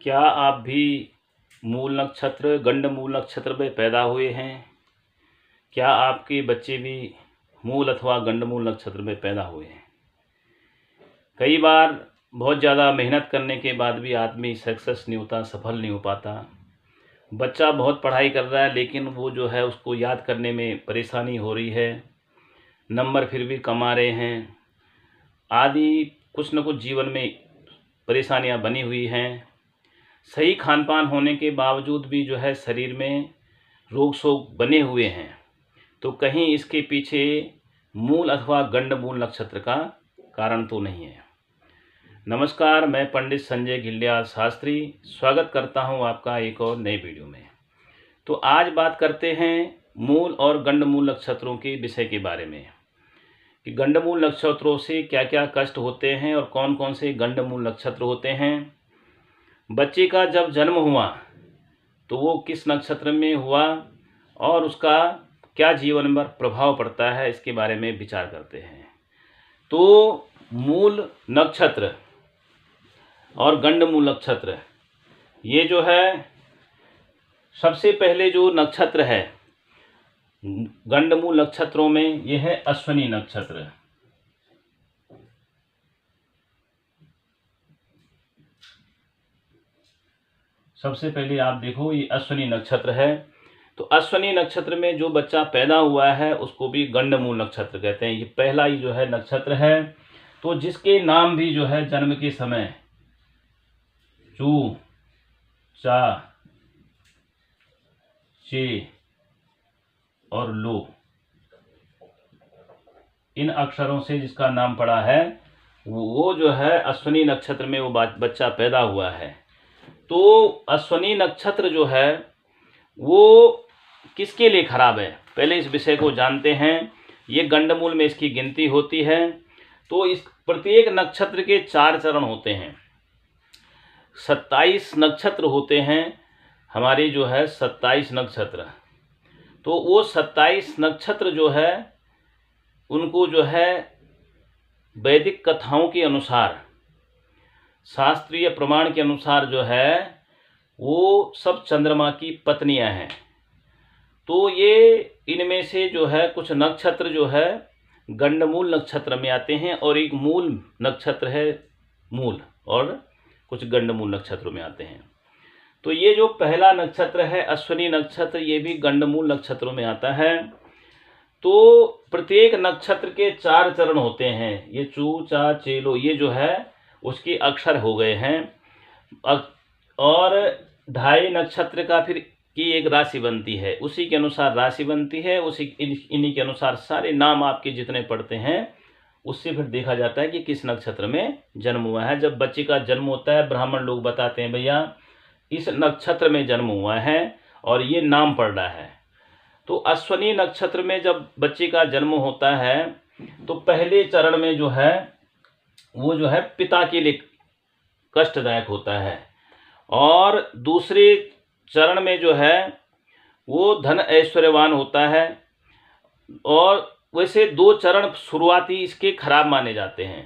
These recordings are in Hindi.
क्या आप भी मूल नक्षत्र गंडमूल नक्षत्र में पैदा हुए हैं? क्या आपके बच्चे भी मूल अथवा गंडमूल नक्षत्र में पैदा हुए हैं? कई बार बहुत ज़्यादा मेहनत करने के बाद भी आदमी सक्सेस नहीं होता, सफल नहीं हो पाता। बच्चा बहुत पढ़ाई कर रहा है लेकिन वो जो है उसको याद करने में परेशानी हो रही है, नंबर फिर भी कम आ रहे हैं आदि कुछ न कुछ जीवन में परेशानियां बनी हुई हैं। सही खान पान होने के बावजूद भी जो है शरीर में रोग शोग बने हुए हैं, तो कहीं इसके पीछे मूल अथवा गंडमूल नक्षत्र का कारण तो नहीं है। नमस्कार, मैं पंडित संजय घिल्डियाल शास्त्री स्वागत करता हूं आपका एक और नए वीडियो में। तो आज बात करते हैं मूल और गंडमूल नक्षत्रों के विषय के बारे में कि गंडमूल नक्षत्रों से क्या क्या कष्ट होते हैं और कौन कौन से गंडमूल नक्षत्र होते हैं। बच्चे का जब जन्म हुआ तो वो किस नक्षत्र में हुआ और उसका क्या जीवन पर प्रभाव पड़ता है, इसके बारे में विचार करते हैं। तो मूल नक्षत्र और गंडमूल नक्षत्र, ये जो है सबसे पहले जो नक्षत्र है गंडमूल नक्षत्रों में, ये है अश्विनी नक्षत्र। सबसे पहले आप देखो, ये अश्विनी नक्षत्र है। तो अश्विनी नक्षत्र में जो बच्चा पैदा हुआ है उसको भी गंडमूल नक्षत्र कहते हैं। ये पहला ही जो है नक्षत्र है, तो जिसके नाम भी जो है जन्म के समय चू, चा, चे और लो, इन अक्षरों से जिसका नाम पड़ा है वो जो है अश्विनी नक्षत्र में वो बच्चा पैदा हुआ है। तो अश्विनी नक्षत्र जो है वो किसके लिए खराब है, पहले इस विषय को जानते हैं। ये गंडमूल में इसकी गिनती होती है। तो इस प्रत्येक नक्षत्र के 4 चरण होते हैं। 27 नक्षत्र होते हैं हमारे, जो है 27 नक्षत्र। तो वो 27 नक्षत्र जो है उनको जो है वैदिक कथाओं के अनुसार, शास्त्रीय प्रमाण के अनुसार जो है वो सब चंद्रमा की पत्नियां हैं। तो ये इनमें से जो है कुछ नक्षत्र जो है गंडमूल नक्षत्र में आते हैं और एक मूल नक्षत्र है मूल, और कुछ गंडमूल नक्षत्रों में आते हैं। तो ये जो पहला नक्षत्र है अश्विनी नक्षत्र, ये भी गंडमूल नक्षत्रों में आता है। तो प्रत्येक नक्षत्र के 4 चरण होते हैं। ये चू, चा, चेलो, ये जो है उसके अक्षर हो गए हैं। और 2.5 नक्षत्र का फिर की एक राशि बनती है, उसी के अनुसार राशि बनती है, उसी इन्हीं के अनुसार सारे नाम आपके जितने पढ़ते हैं उससे फिर देखा जाता है कि किस नक्षत्र में जन्म हुआ है। जब बच्चे का जन्म होता है, ब्राह्मण लोग बताते हैं भैया इस नक्षत्र में जन्म हुआ है और ये नाम पड़ रहा है। तो अश्विनी नक्षत्र में जब बच्चे का जन्म होता है तो पहले चरण में जो है वो जो है पिता के लिए कष्टदायक होता है, और दूसरे चरण में जो है वो धन ऐश्वर्यवान होता है। और वैसे 2 चरण शुरुआती इसके खराब माने जाते हैं।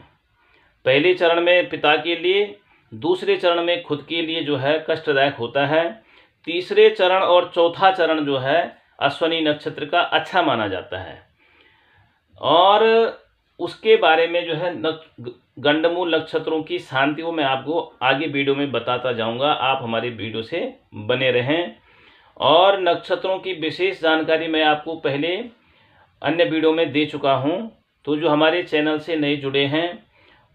पहले चरण में पिता के लिए, दूसरे चरण में खुद के लिए जो है कष्टदायक होता है। तीसरे चरण और चौथा चरण जो है अश्विनी नक्षत्र का अच्छा माना जाता है। और उसके बारे में जो है गंडमूल नक्षत्रों की शांतियों मैं आपको आगे वीडियो में बताता जाऊंगा। आप हमारे वीडियो से बने रहें। और नक्षत्रों की विशेष जानकारी मैं आपको पहले अन्य वीडियो में दे चुका हूं। तो जो हमारे चैनल से नए जुड़े हैं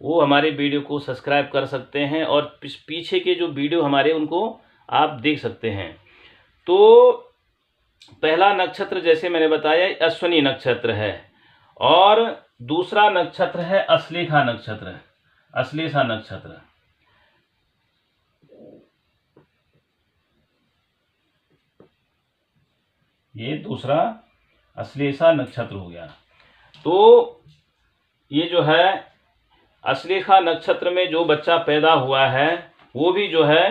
वो हमारे वीडियो को सब्सक्राइब कर सकते हैं और पीछे के जो वीडियो हमारे उनको आप देख सकते हैं। तो पहला नक्षत्र जैसे मैंने बताया अश्विनी नक्षत्र है, और दूसरा नक्षत्र है अश्लेषा नक्षत्र। अश्लेषा नक्षत्र, ये दूसरा अश्लेषा नक्षत्र हो गया। तो ये जो है अश्लेषा नक्षत्र में जो बच्चा पैदा हुआ है वो भी जो है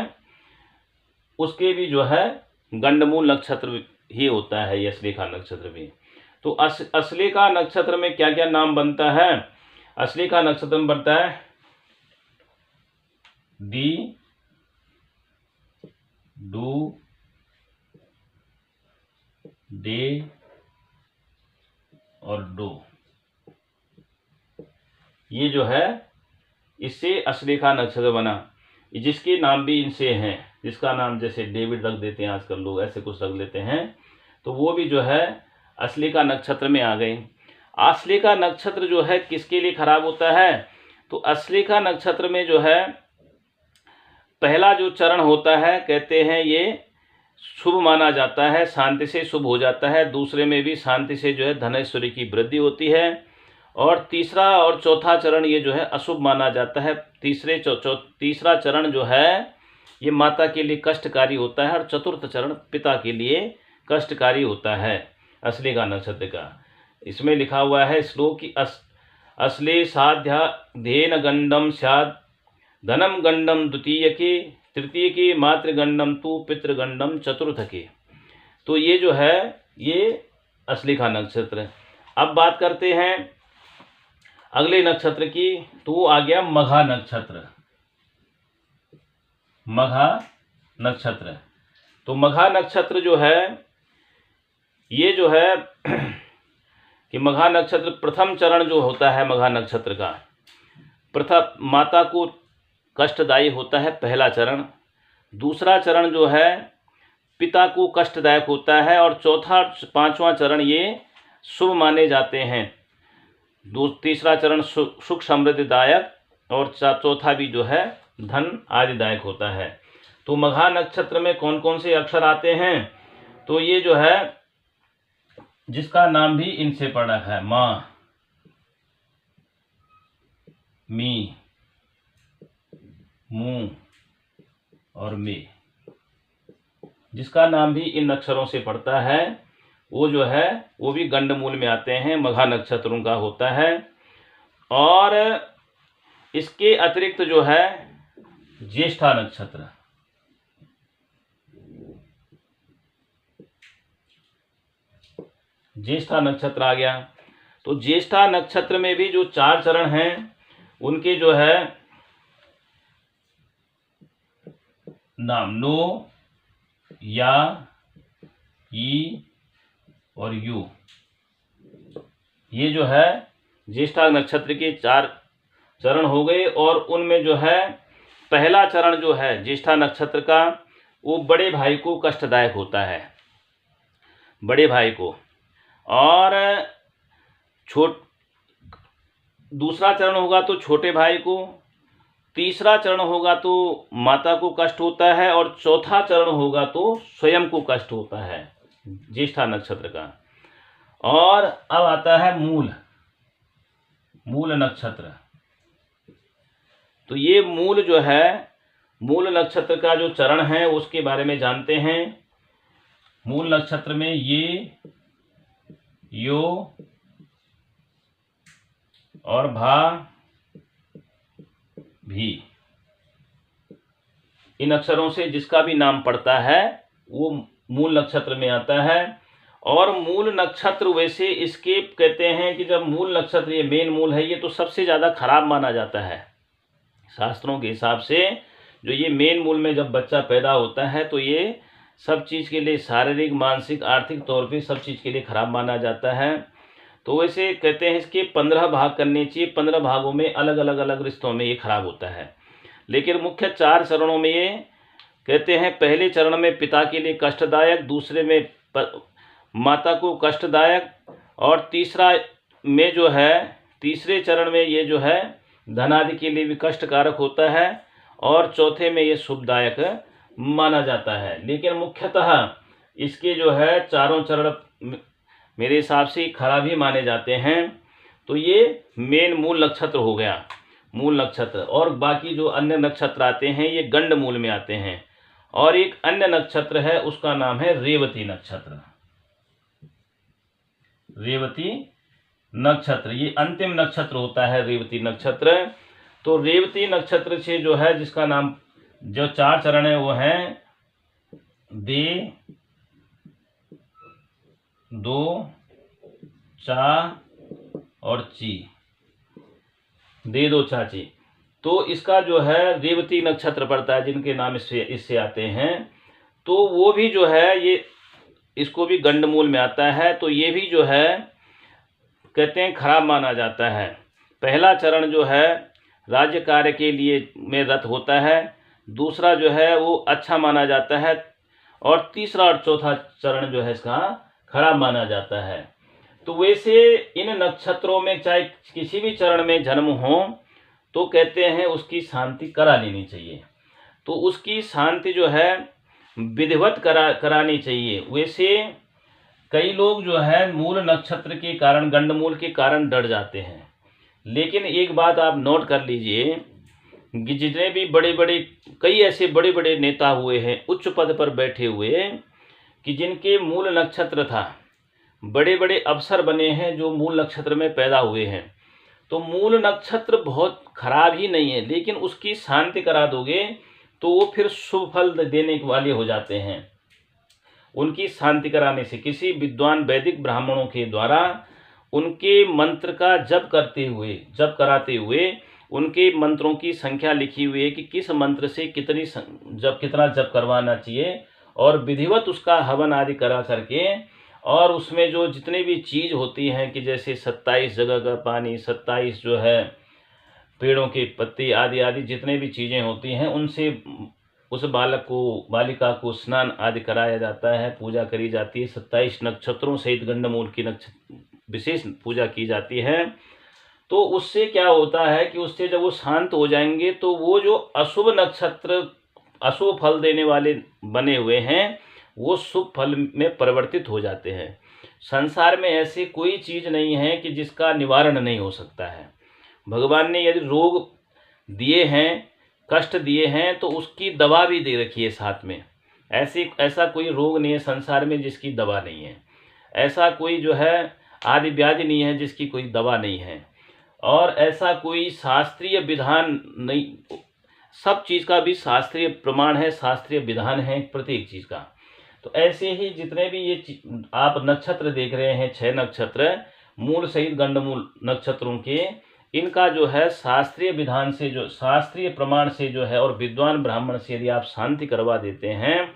उसके भी जो है गंडमूल नक्षत्र ही होता है, ये अश्लेषा नक्षत्र भी। तो अश्लेषा नक्षत्र में क्या क्या नाम बनता है? अश्लेषा नक्षत्र में बनता है दी, डू, डे और डो, ये जो है इससे अश्लेषा नक्षत्र बना, जिसके नाम भी इनसे हैं, जिसका नाम जैसे डेविड रख देते हैं आजकल लोग, ऐसे कुछ रख लेते हैं, तो वो भी जो है अश्लेषा नक्षत्र में आ गए। अश्लेषा नक्षत्र जो है किसके लिए खराब होता है, तो अश्लेषा नक्षत्र में जो है पहला जो चरण होता है, कहते हैं ये शुभ माना जाता है, शांति से शुभ हो जाता है। दूसरे में भी शांति से जो है धन ऐश्वर्य की वृद्धि होती है। और तीसरा और चौथा चरण ये जो है अशुभ माना जाता है। तीसरा चरण जो है ये माता के लिए कष्टकारी होता है और चतुर्थ चरण पिता के लिए कष्टकारी होता है अश्लेषा नक्षत्र का। इसमें लिखा हुआ है श्लोक की अश्लेषाध्ययन गंडम स्यात् धनम गंडम द्वितीय के, तृतीय के मातृगंडम तु पितृगंडम चतुर्थ के। तो ये जो है ये अश्लेषा नक्षत्र। अब बात करते हैं अगले नक्षत्र की, तो आ गया मघा नक्षत्र। मघा नक्षत्र, तो मघा नक्षत्र जो है ये जो है कि मघा नक्षत्र प्रथम चरण जो होता है मघा नक्षत्र का, प्रथम माता को कष्टदायी होता है पहला चरण। दूसरा चरण जो है पिता को कष्टदायक होता है और चौथा पांचवा चरण ये शुभ माने जाते हैं। तीसरा चरण सुख समृद्धिदायक और चौथा भी जो है धन आदिदायक होता है। तो मघा नक्षत्र में कौन कौन से अक्षर आते हैं, तो ये जो है जिसका नाम भी इनसे पड़ रखा है, माँ, मी, मू और मे, जिसका नाम भी इन अक्षरों से पड़ता है वो जो है वो भी गंडमूल में आते हैं, मघा नक्षत्रों का होता है। और इसके अतिरिक्त जो है ज्येष्ठा नक्षत्र, ज्येष्ठा नक्षत्र आ गया। तो ज्येष्ठा नक्षत्र में भी जो 4 चरण हैं उनके जो है नाम नो, या, ई और यू, ये जो है ज्येष्ठा नक्षत्र के 4 चरण हो गए। और उनमें जो है पहला चरण जो है ज्येष्ठा नक्षत्र का वो बड़े भाई को कष्टदायक होता है, बड़े भाई को। और दूसरा चरण होगा तो छोटे भाई को, तीसरा चरण होगा तो माता को कष्ट होता है और चौथा चरण होगा तो स्वयं को कष्ट होता है ज्येष्ठा नक्षत्र का। और अब आता है मूल नक्षत्र। तो ये मूल जो है मूल नक्षत्र का जो चरण है उसके बारे में जानते हैं। मूल नक्षत्र में ये, यो और भा भी, इन अक्षरों से जिसका भी नाम पड़ता है वो मूल नक्षत्र में आता है। और मूल नक्षत्र वैसे इसके कहते हैं कि जब मूल नक्षत्र ये मेन मूल है, ये तो सबसे ज़्यादा खराब माना जाता है शास्त्रों के हिसाब से। जो ये मेन मूल में जब बच्चा पैदा होता है तो ये सब चीज़ के लिए, शारीरिक, मानसिक, आर्थिक तौर पे सब चीज़ के लिए खराब माना जाता है। तो वैसे कहते हैं इसके 15 भाग करने चाहिए, 15 भागों में अलग अलग रिश्तों में ये खराब होता है। लेकिन मुख्य 4 चरणों में ये कहते हैं, पहले चरण में पिता के लिए कष्टदायक, दूसरे में माता को कष्टदायक, और तीसरा में जो है तीसरे चरण में ये जो है धन आदि के लिए भी कष्टकारक होता है, और चौथे में ये शुभदायक माना जाता है। लेकिन मुख्यतः इसके जो है चारों चरण मेरे हिसाब से खराब ही माने जाते हैं। तो ये मेन मूल नक्षत्र हो गया, मूल नक्षत्र। और बाकी जो अन्य नक्षत्र आते हैं ये गंड मूल में आते हैं। और एक अन्य नक्षत्र है उसका नाम है रेवती नक्षत्र। रेवती नक्षत्र ये अंतिम नक्षत्र होता है, रेवती नक्षत्र। तो रेवती नक्षत्र से जो है जिसका नाम, जो 4 चरण है वो हैं दे, दो, चा और ची, दे, दो, चा, ची। तो इसका जो है रेवती नक्षत्र पड़ता है, जिनके नाम इससे आते हैं। तो वो भी जो है ये इसको भी गंडमूल में आता है। तो ये भी जो है कहते हैं खराब माना जाता है। पहला चरण जो है राज्य कार्य के लिए में रत होता है, दूसरा जो है वो अच्छा माना जाता है, और तीसरा और चौथा चरण जो है इसका खराब माना जाता है। तो वैसे इन नक्षत्रों में चाहे किसी भी चरण में जन्म हो तो कहते हैं उसकी शांति करा लेनी चाहिए। तो उसकी शांति जो है विधिवत करानी चाहिए। वैसे कई लोग जो है मूल नक्षत्र के कारण, गंडमूल के कारण डर जाते हैं, लेकिन एक बात आप नोट कर लीजिए कि जितने भी बड़े बड़े कई ऐसे बड़े बड़े नेता हुए हैं, उच्च पद पर बैठे हुए, कि जिनके मूल नक्षत्र था, बड़े बड़े अफसर बने हैं जो मूल नक्षत्र में पैदा हुए हैं। तो मूल नक्षत्र बहुत खराब ही नहीं है, लेकिन उसकी शांति करा दोगे तो वो फिर शुभ फल देने वाले हो जाते हैं। उनकी शांति कराने से किसी विद्वान वैदिक ब्राह्मणों के द्वारा उनके मंत्र का जप कराते हुए उनके मंत्रों की संख्या लिखी हुई है कि किस मंत्र से कितना जप करवाना चाहिए, और विधिवत उसका हवन आदि करा करके, और उसमें जो जितने भी चीज़ होती हैं कि जैसे 27 जगह का पानी, 27 जो है पेड़ों के पत्ते आदि आदि जितने भी चीज़ें होती हैं, उनसे उस बालिका को स्नान आदि कराया जाता है, पूजा करी जाती है। 27 नक्षत्रों सहित गंडमूल की विशेष पूजा की जाती है। तो उससे क्या होता है कि उससे जब वो शांत हो जाएंगे तो वो जो अशुभ नक्षत्र, अशुभ फल देने वाले बने हुए हैं, वो शुभ फल में परिवर्तित हो जाते हैं। संसार में ऐसी कोई चीज़ नहीं है कि जिसका निवारण नहीं हो सकता है। भगवान ने यदि रोग दिए हैं, कष्ट दिए हैं, तो उसकी दवा भी दे रखी है साथ में। ऐसा कोई रोग नहीं है संसार में जिसकी दवा नहीं है। ऐसा कोई जो है आदि व्याधि नहीं है जिसकी कोई दवा नहीं है। और ऐसा कोई शास्त्रीय विधान नहीं, सब चीज़ का भी शास्त्रीय प्रमाण है, शास्त्रीय विधान है प्रत्येक चीज़ का। तो ऐसे ही जितने भी ये आप नक्षत्र देख रहे हैं, 6 नक्षत्र मूल सहित गंडमूल नक्षत्रों के, इनका जो है शास्त्रीय विधान से, जो शास्त्रीय प्रमाण से जो है, और विद्वान ब्राह्मण से यदि आप शांति करवा देते हैं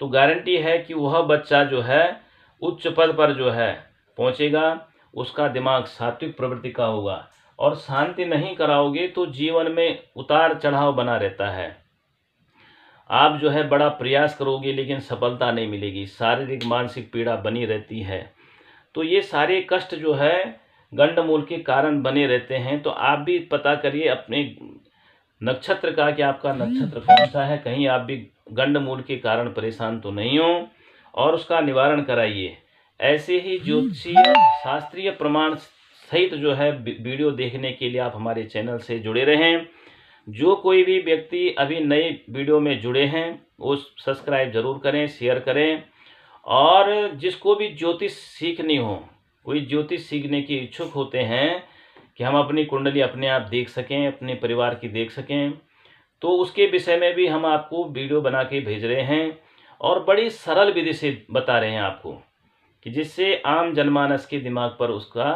तो गारंटी है कि वह बच्चा जो है उच्च पद पर जो है पहुंचेगा, उसका दिमाग सात्विक प्रवृत्ति का होगा। और शांति नहीं कराओगे तो जीवन में उतार चढ़ाव बना रहता है। आप जो है बड़ा प्रयास करोगे लेकिन सफलता नहीं मिलेगी, शारीरिक मानसिक पीड़ा बनी रहती है। तो ये सारे कष्ट जो है गंडमूल के कारण बने रहते हैं। तो आप भी पता करिए अपने नक्षत्र का कि आपका नक्षत्र कौन सा है, कहीं आप भी गंडमूल के कारण परेशान तो नहीं हो, और उसका निवारण कराइए। ऐसे ही ज्योतिषीय शास्त्रीय प्रमाण सहित जो है वीडियो देखने के लिए आप हमारे चैनल से जुड़े रहें। जो कोई भी व्यक्ति अभी नए वीडियो में जुड़े हैं वो सब्सक्राइब जरूर करें, शेयर करें। और जिसको भी ज्योतिष सीखनी हो, कोई ज्योतिष सीखने के इच्छुक होते हैं कि हम अपनी कुंडली अपने आप देख सकें, अपने परिवार की देख सकें, तो उसके विषय में भी हम आपको वीडियो बना के भेज रहे हैं, और बड़ी सरल विधि से बता रहे हैं आपको कि जिससे आम जनमानस के दिमाग पर उसका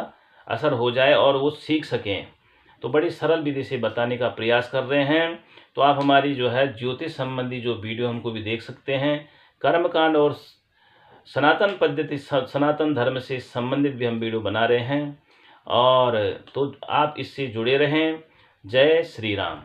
असर हो जाए और वो सीख सकें। तो बड़ी सरल विधि से बताने का प्रयास कर रहे हैं। तो आप हमारी जो है ज्योतिष संबंधी जो वीडियो हमको भी देख सकते हैं। कर्मकांड और सनातन पद्धति, सनातन धर्म से संबंधित भी हम वीडियो बना रहे हैं, और तो आप इससे जुड़े रहें। जय श्री राम।